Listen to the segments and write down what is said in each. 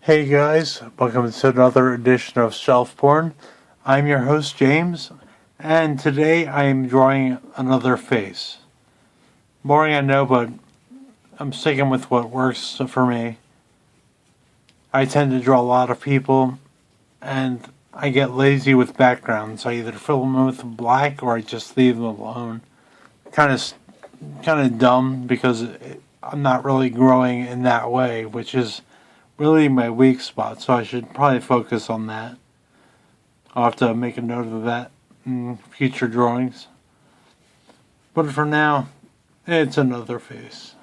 Hey guys, welcome to another edition of Shelf Porn. I'm your host James, and today I am drawing another face. Boring I know, but I'm sticking with what works for me. I tend to draw a lot of people, and I get lazy with backgrounds. I either fill them with black or I just leave them alone. Kind of dumb because I'm not really growing in that way, which is really my weak spot, so I should probably focus on that. I'll have to make a note of that in future drawings. But for now, it's another face.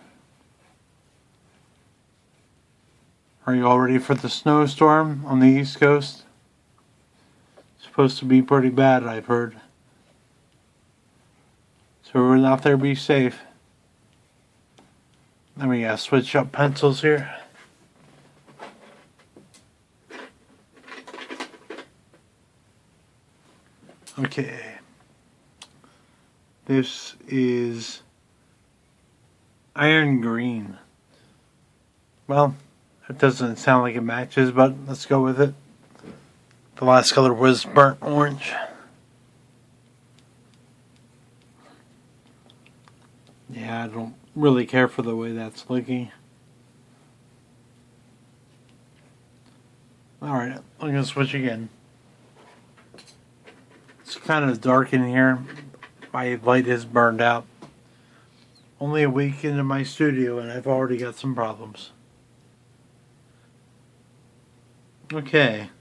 Are you all ready for the snowstorm on the East Coast? It's supposed to be pretty bad, I've heard. So everyone out there, be safe. Let me switch up pencils here. Okay. This is iron green. Well, it doesn't sound like it matches, but let's go with it. The last color was burnt orange. Yeah, I don't really care for the way that's looking. Alright, I'm going to switch again. It's kind of dark in here. My light is burned out. Only a week into my studio and I've already got some problems. Okay,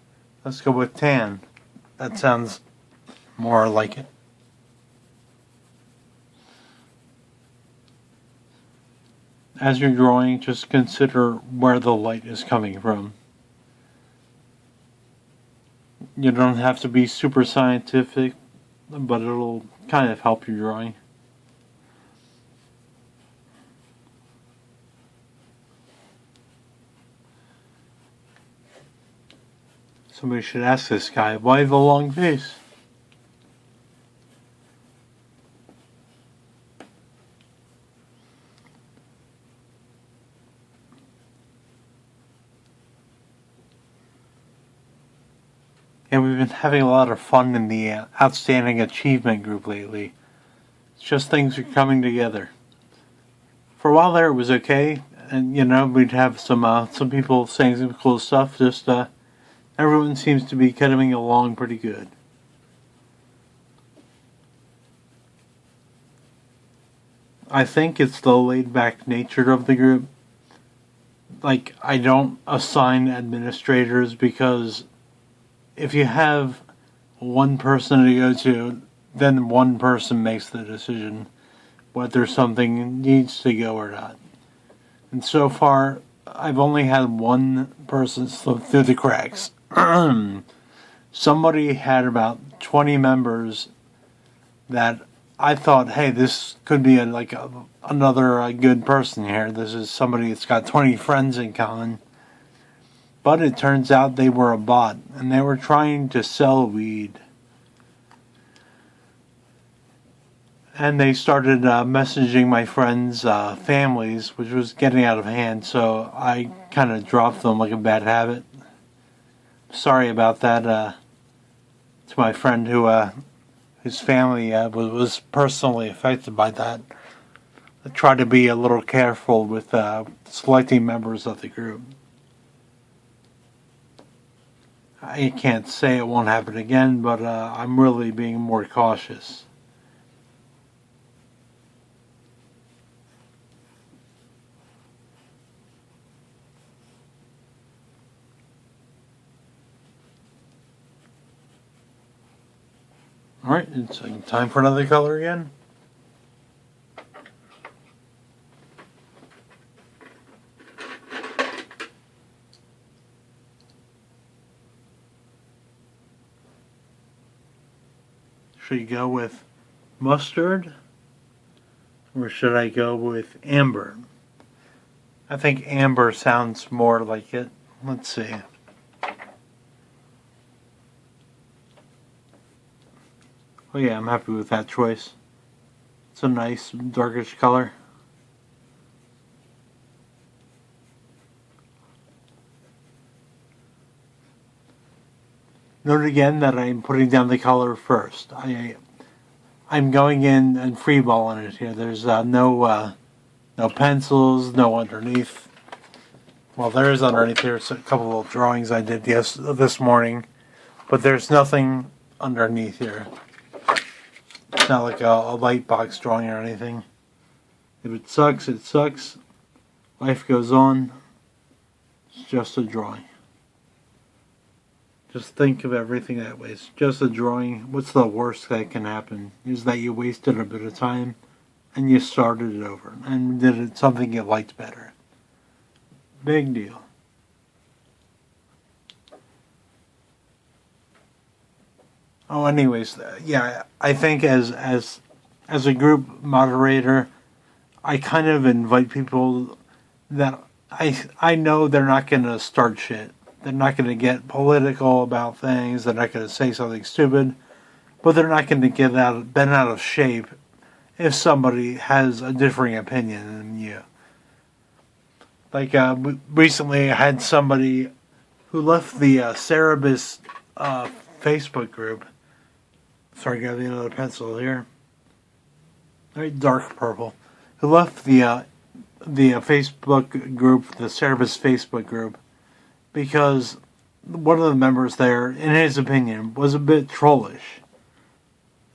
let's go with tan. That sounds more like it. As you're drawing, just consider where the light is coming from. You don't have to be super scientific, but it'll kind of help your drawing. Somebody should ask this guy, why the long face? And we've been having a lot of fun in the Outstanding Achievement group lately. It's just things are coming together. For a while there it was okay, and we'd have some people saying some cool stuff, just everyone seems to be getting along pretty good. I think it's the laid back nature of the group. Like, I don't assign administrators because if you have one person to go to, then one person makes the decision whether something needs to go or not. And so far, I've only had one person slip through the cracks. Somebody had about 20 members that I thought, hey, this could be another good person here. This is somebody that's got 20 friends in common. But it turns out they were a bot, and they were trying to sell weed. And they started messaging my friends' families, which was getting out of hand, so I kind of dropped them like a bad habit. Sorry about that to my friend whose family was personally affected by that. I try to be a little careful with selecting members of the group. I can't say it won't happen again, but I'm really being more cautious. Alright, it's time for another color again. Should I go with mustard? Or should I go with amber? I think amber sounds more like it. Let's see. Oh yeah, I'm happy with that choice. It's a nice darkish color. Note again that I'm putting down the color first. I'm going in and freeballing it here. There's no pencils, no underneath. Well, there is underneath here. It's a couple of drawings I did this morning, but there's nothing underneath here. It's not like a light box drawing or anything. If it sucks, it sucks. Life goes on. It's just a drawing. Just think of everything that way. It's just a drawing. What's the worst that can happen? Is that you wasted a bit of time and you started it over and did it something you liked better. Big deal. Oh, anyways, yeah, I think as a group moderator, I kind of invite people that I know they're not going to start shit. They're not going to get political about things. They're not going to say something stupid. But they're not going to get bent out of shape if somebody has a differing opinion than you. Like, recently I had somebody who left the Cerebus Facebook group. Sorry, got another pencil here. Very dark purple. Who left the Facebook group, the Cerebus Facebook group, because one of the members there, in his opinion, was a bit trollish.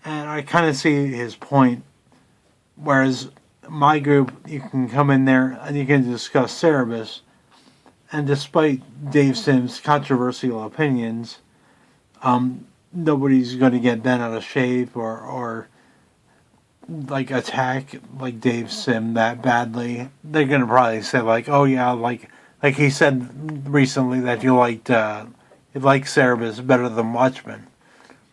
And I kind of see his point. Whereas my group, you can come in there and you can discuss Cerebus. And despite Dave Sims' controversial opinions, nobody's going to get bent out of shape or like attack like Dave Sim that badly. They're going to probably say like, oh yeah, like he said recently that you like Cerebus better than Watchmen.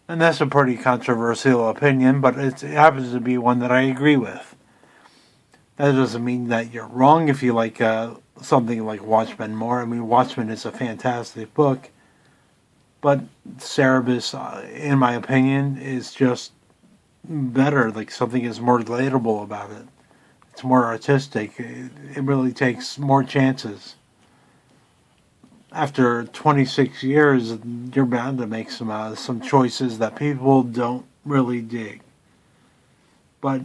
And that's a pretty controversial opinion, but it happens to be one that I agree with. That doesn't mean that you're wrong if you like something like Watchmen more. I mean, Watchmen is a fantastic book. But Cerebus, in my opinion, is just better. Like, something is more relatable about it. It's more artistic. It really takes more chances. After 26 years, you're bound to make some choices that people don't really dig. But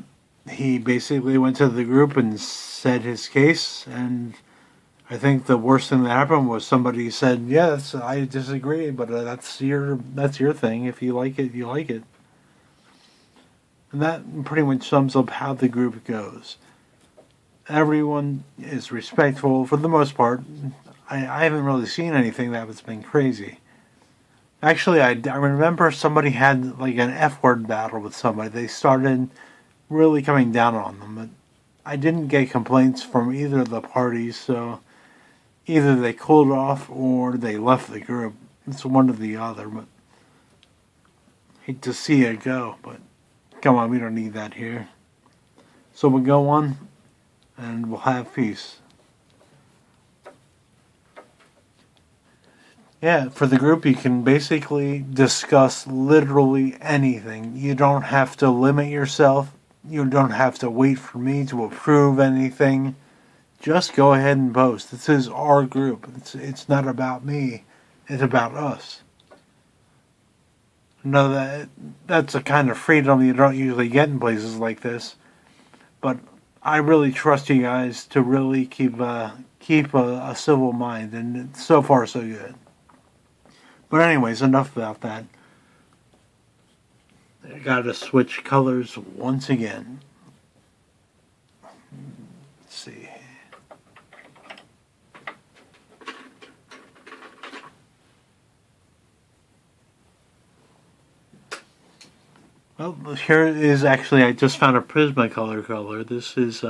he basically went to the group and said his case, and I think the worst thing that happened was somebody said, "Yes, I disagree, but that's your thing. If you like it, you like it." And that pretty much sums up how the group goes. Everyone is respectful for the most part. I haven't really seen anything that has been crazy. Actually, I remember somebody had like an F-word battle with somebody. They started really coming down on them, but I didn't get complaints from either of the parties, so either they cooled off or they left the group. It's one or the other, but hate to see it go, but come on, we don't need that here. So we'll go on, and we'll have peace. Yeah, for the group, you can basically discuss literally anything. You don't have to limit yourself. You don't have to wait for me to approve anything. Just go ahead and post. This is our group. It's not about me. It's about us. No, that's a kind of freedom you don't usually get in places like this. But I really trust you guys to really keep a civil mind, and so far so good. But anyways, enough about that. I gotta switch colors once again. Let's see. Well, here is actually, I just found a Prismacolor color. This is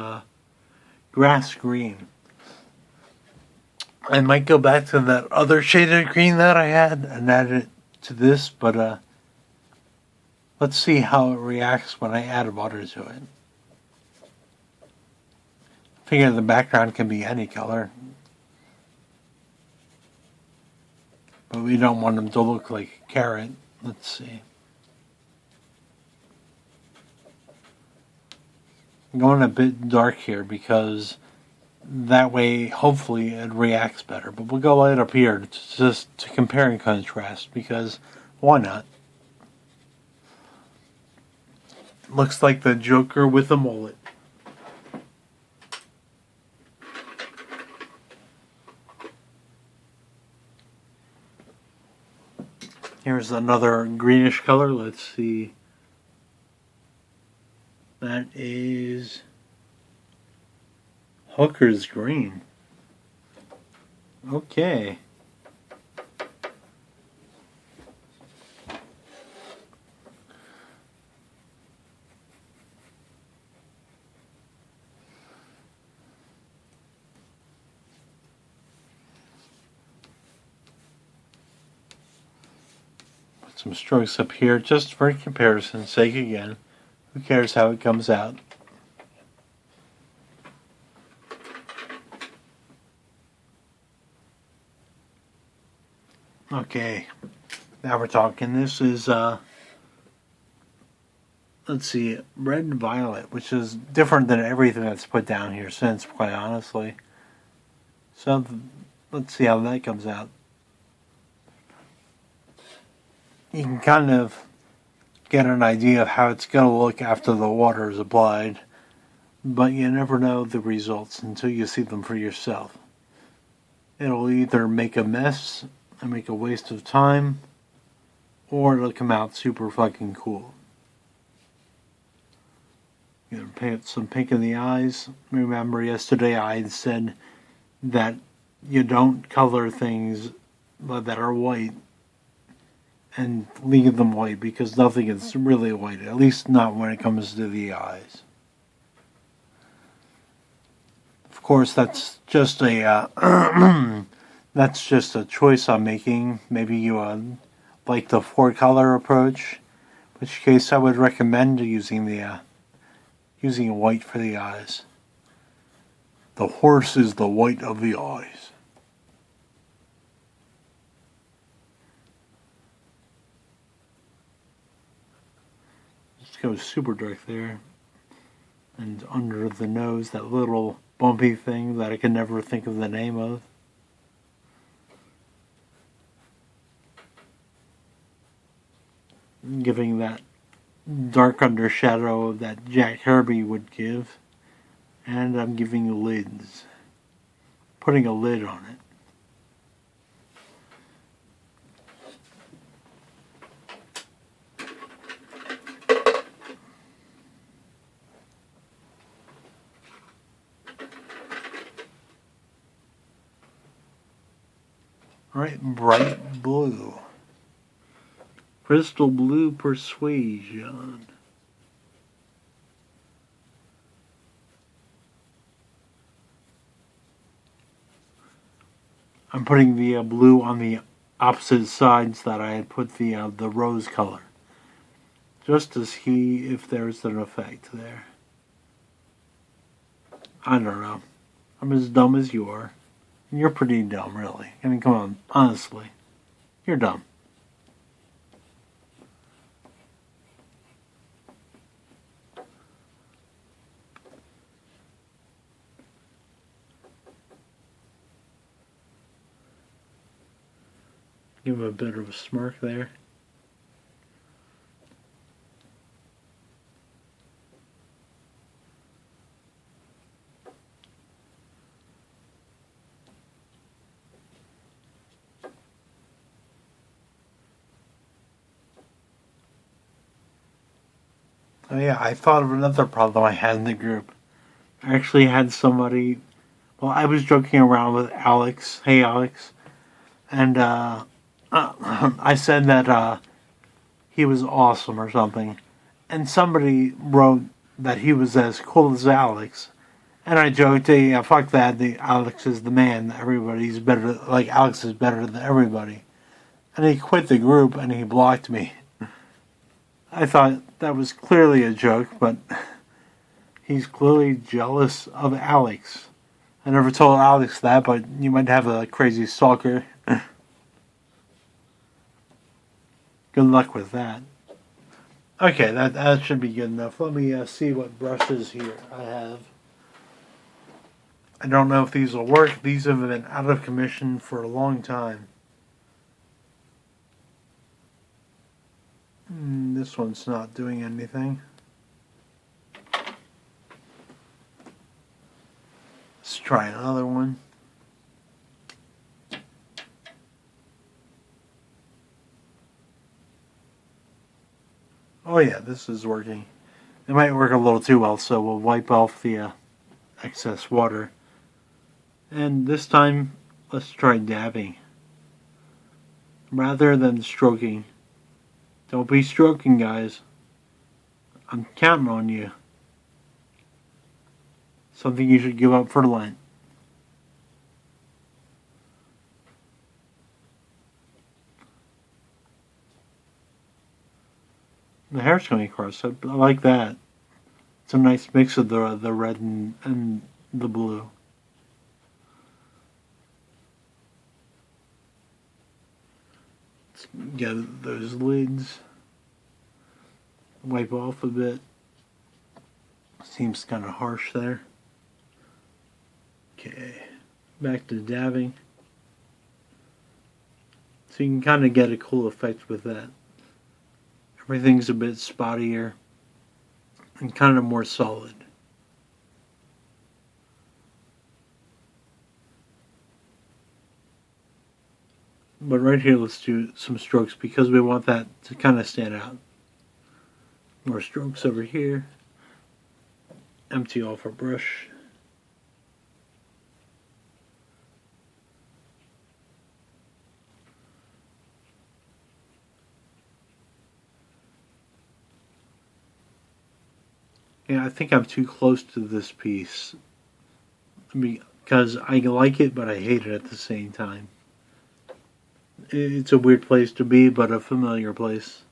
grass green. I might go back to that other shade of green that I had and add it to this, but let's see how it reacts when I add water to it. I figure the background can be any color, but we don't want them to look like a carrot. Let's see. I'm going a bit dark here because that way, hopefully, it reacts better. But we'll go right up here just to compare and contrast, because Why not? Looks like the Joker with a mullet. Here's another greenish color. Let's see. That is Hooker's green. Okay. Put some strokes up here just for comparison's sake again. Who cares how it comes out? Okay, now we're talking. This is, let's see, red and violet, which is different than everything that's put down here since, quite honestly. So, let's see how that comes out. You can kind of get an idea of how it's going to look after the water is applied, but you never know the results until you see them for yourself. It'll either make a mess and make a waste of time, or it'll come out super fucking cool. You know, paint some pink in the eyes. Remember yesterday I had said that you don't color things that are white and leave them white, because nothing is really white, at least not when it comes to the eyes. Of course, that's just a that's just a choice I'm making. Maybe you like the four-color approach, in which case I would recommend using white for the eyes. The horse is the white of the eyes. Go super dark there, and under the nose, that little bumpy thing that I can never think of the name of. Giving that dark undershadow that Jack Kirby would give, and I'm giving lids, putting a lid on it. Alright, bright blue. Crystal blue persuasion. I'm putting the blue on the opposite sides that I had put the rose color, just to see if there's an effect there. I don't know. I'm as dumb as you are. You're pretty dumb, really. I mean, come on, honestly. You're dumb. Give him a bit of a smirk there. Oh yeah, I thought of another problem I had in the group. I actually had somebody, well, I was joking around with Alex. Hey Alex. And I said that he was awesome or something. And somebody wrote that he was as cool as Alex. And I joked, hey, yeah, fuck that, Alex is the man. Everybody's better, like Alex is better than everybody. And he quit the group and he blocked me. I thought that was clearly a joke, but he's clearly jealous of Alex. I never told Alex that, but you might have a crazy stalker. Good luck with that. Okay, that should be good enough. Let me see what brushes here I have. I don't know if these will work. These have been out of commission for a long time. This one's not doing anything. Let's try another one. Oh yeah, this is working. It might work a little too well, so we'll wipe off the excess water. And this time, let's try dabbing. Rather than stroking. Don't be stroking, guys. I'm counting on you. Something you should give up for Lent. The hair's coming across. I like that. It's a nice mix of the red and the blue. Let's get those lids. Wipe off a bit. Seems kind of harsh there. Okay, back to dabbing. So you can kind of get a cool effect with that. Everything's a bit spottier and kind of more solid. But right here, let's do some strokes because we want that to kind of stand out. More strokes over here. Empty off our brush. Yeah, I think I'm too close to this piece. Because I like it, but I hate it at the same time. It's a weird place to be, but a familiar place.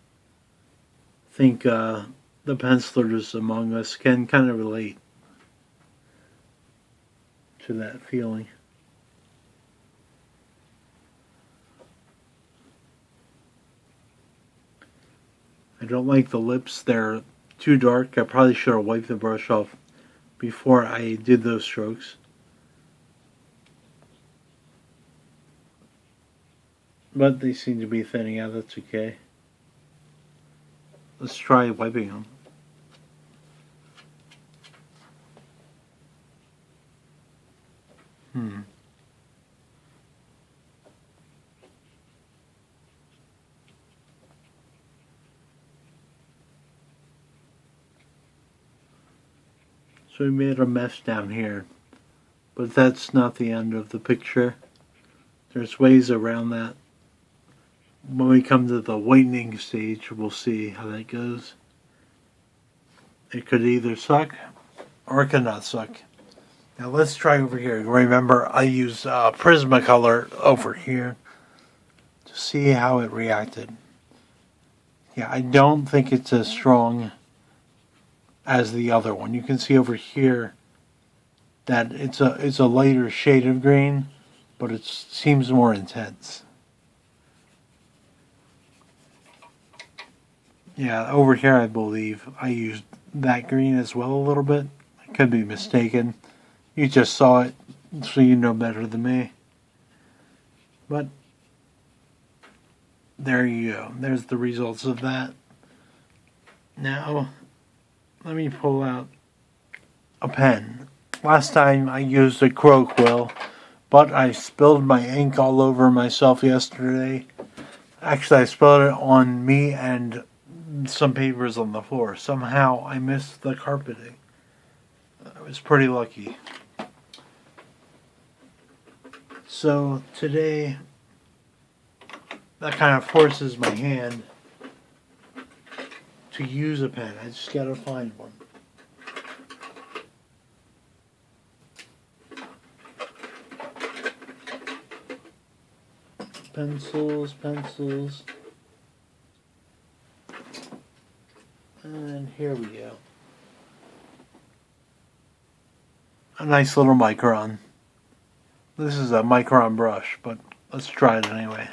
I think the pencilers among us can kind of relate to that feeling. I don't like the lips. They're too dark. I probably should have wiped the brush off before I did those strokes. But they seem to be thinning out. That's okay. Let's try wiping them. So we made a mess down here. But that's not the end of the picture. There's ways around that. When we come to the whitening stage, we'll see how that goes. It could either suck or it could not suck. Now let's try over here. Remember, I used Prismacolor over here to see how it reacted. Yeah, I don't think it's as strong as the other one. You can see over here that it's a lighter shade of green, but it seems more intense. Yeah, over here I believe I used that green as well a little bit. I could be mistaken. You just saw it, so you know better than me. But there you go. There's the results of that. Now, let me pull out a pen. Last time I used a crow quill, but I spilled my ink all over myself yesterday. Actually, I spilled it on me and some papers on the floor. Somehow I missed the carpeting. I was pretty lucky. So today, that kind of forces my hand to use a pen. I just gotta find one. Pencils. And here we go. A nice little micron. This is a micron brush, but let's try it anyway.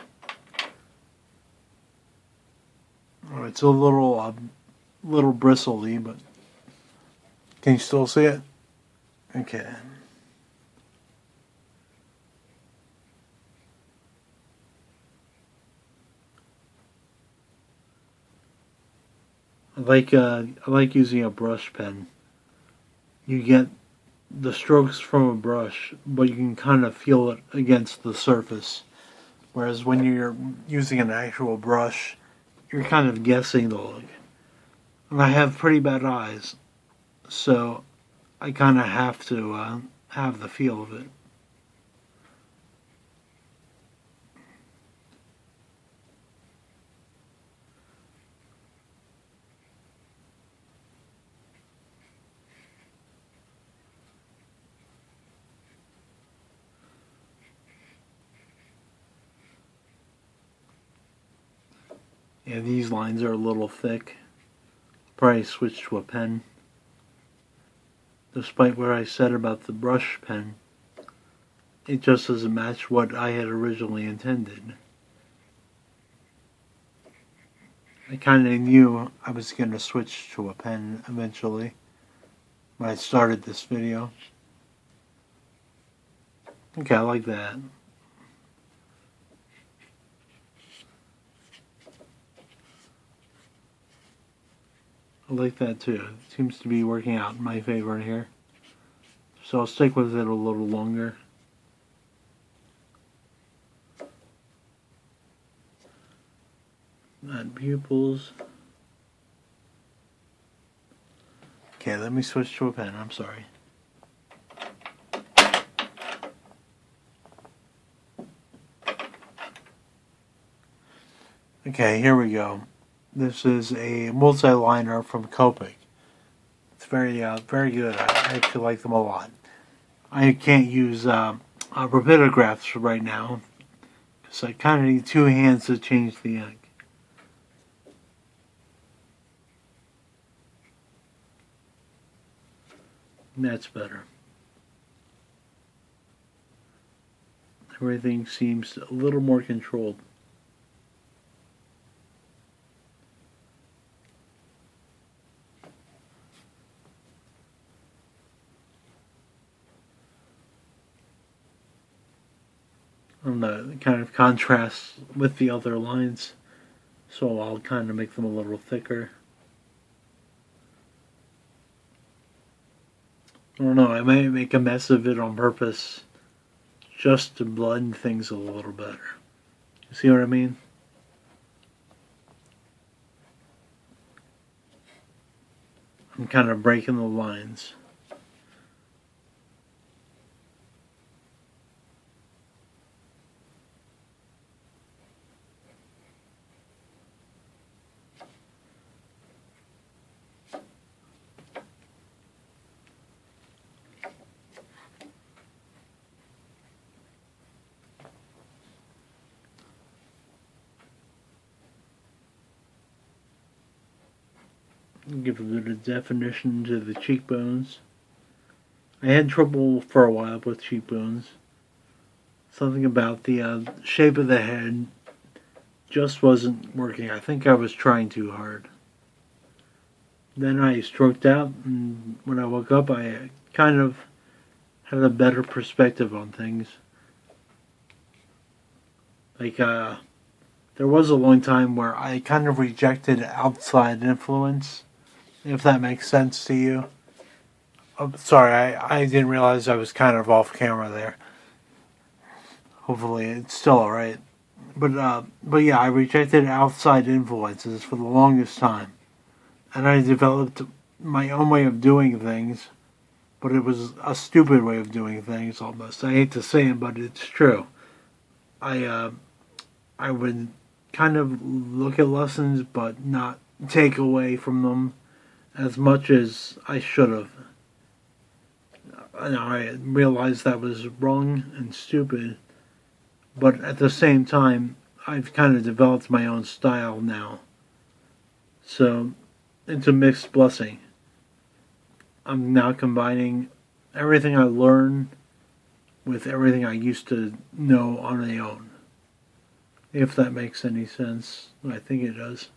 Oh, it's a little bristly, but can you still see it? Okay. I like using a brush pen. You get the strokes from a brush, but you can kind of feel it against the surface. Whereas when you're using an actual brush, you're kind of guessing the look. And I have pretty bad eyes, so I kind of have to have the feel of it. Yeah, these lines are a little thick. Probably switch to a pen. Despite what I said about the brush pen, it just doesn't match what I had originally intended. I kind of knew I was going to switch to a pen eventually when I started this video. Okay, I like that. I like that too. It seems to be working out in my favor here. So I'll stick with it a little longer. Add pupils. Okay, let me switch to a pen. I'm sorry. Okay, here we go. This is a multi-liner from Copic. It's very good. I actually like them a lot. I can't use rapidographs right now because I kind of need two hands to change the ink. That's better. Everything seems a little more controlled. And the kind of contrasts with the other lines, so I'll kind of make them a little thicker. I don't know, I might make a mess of it on purpose just to blend things a little better. You see what I mean? I'm kind of breaking the lines. Give a bit of definition to the cheekbones. I had trouble for a while with cheekbones. Something about the shape of the head just wasn't working. I think I was trying too hard. Then I stroked out, and when I woke up, I kind of had a better perspective on things. Like, there was a long time where I kind of rejected outside influence, if that makes sense to you. Oh, sorry, I didn't realize I was kind of off camera there. Hopefully it's still alright. But yeah, I rejected outside influences for the longest time. And I developed my own way of doing things, but it was a stupid way of doing things almost. I hate to say it, but it's true. I would kind of look at lessons, but not take away from them as much as I should have. And I realized that was wrong and stupid, but at the same time, I've kind of developed my own style now. So, it's a mixed blessing. I'm now combining everything I learn with everything I used to know on my own. If that makes any sense. I think it does.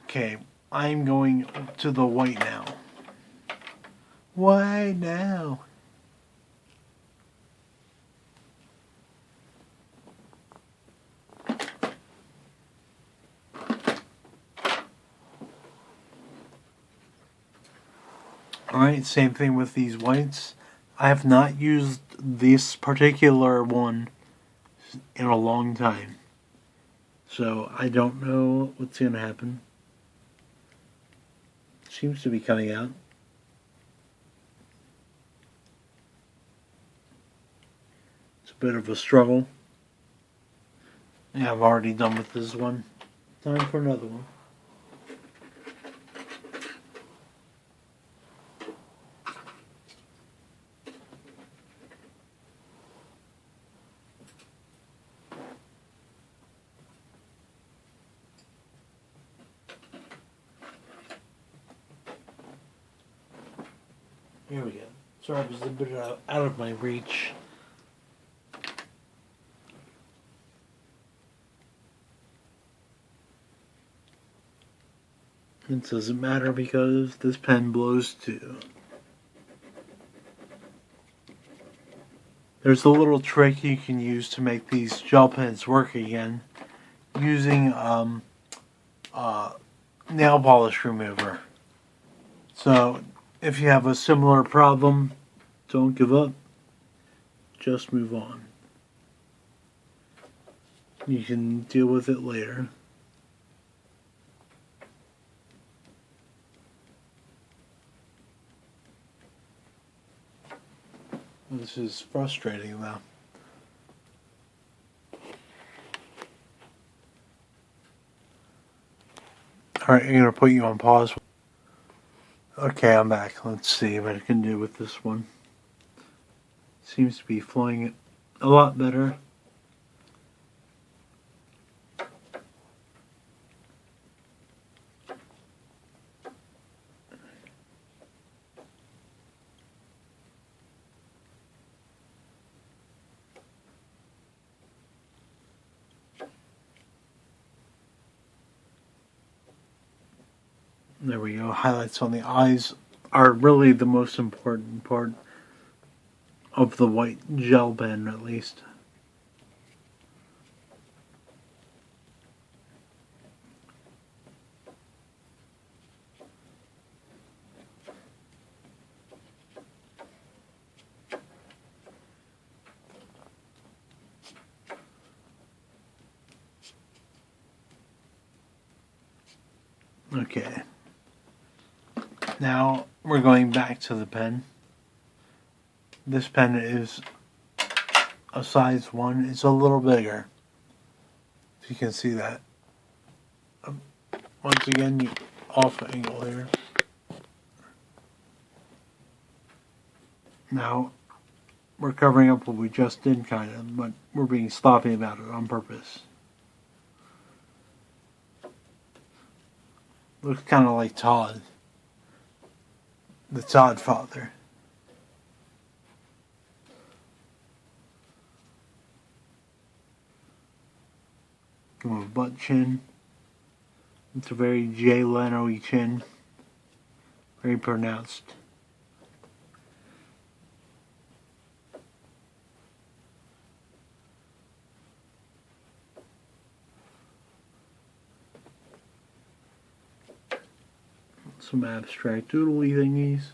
Okay, I'm going to the white now. White now. Alright, same thing with these whites. I have not used this particular one in a long time. So I don't know what's going to happen. Seems to be coming out. It's a bit of a struggle. Yeah, I've already done with this one. Time for another one. Here we go. Sorry, I was a bit out of my reach. It doesn't matter because this pen blows too. There's a little trick you can use to make these gel pens work again using nail polish remover. So if you have a similar problem, don't give up. Just move on. You can deal with it later. This is frustrating though. Alright, I'm going to put you on pause. Okay, I'm back. Let's see what I can do with this one. Seems to be flowing a lot better. There we go. Highlights on the eyes are really the most important part of the white gel pen, at least. Okay. Now we're going back to the pen. This pen is a size 1. It's a little bigger. If you can see that. Once again, you off angle here. Now, we're covering up what we just did, kind of, but we're being sloppy about it on purpose. Looks kind of like Todd. The Todd father. Come on, butt chin. It's a very Jay Leno-y chin. Very pronounced. Some abstract doodly thingies.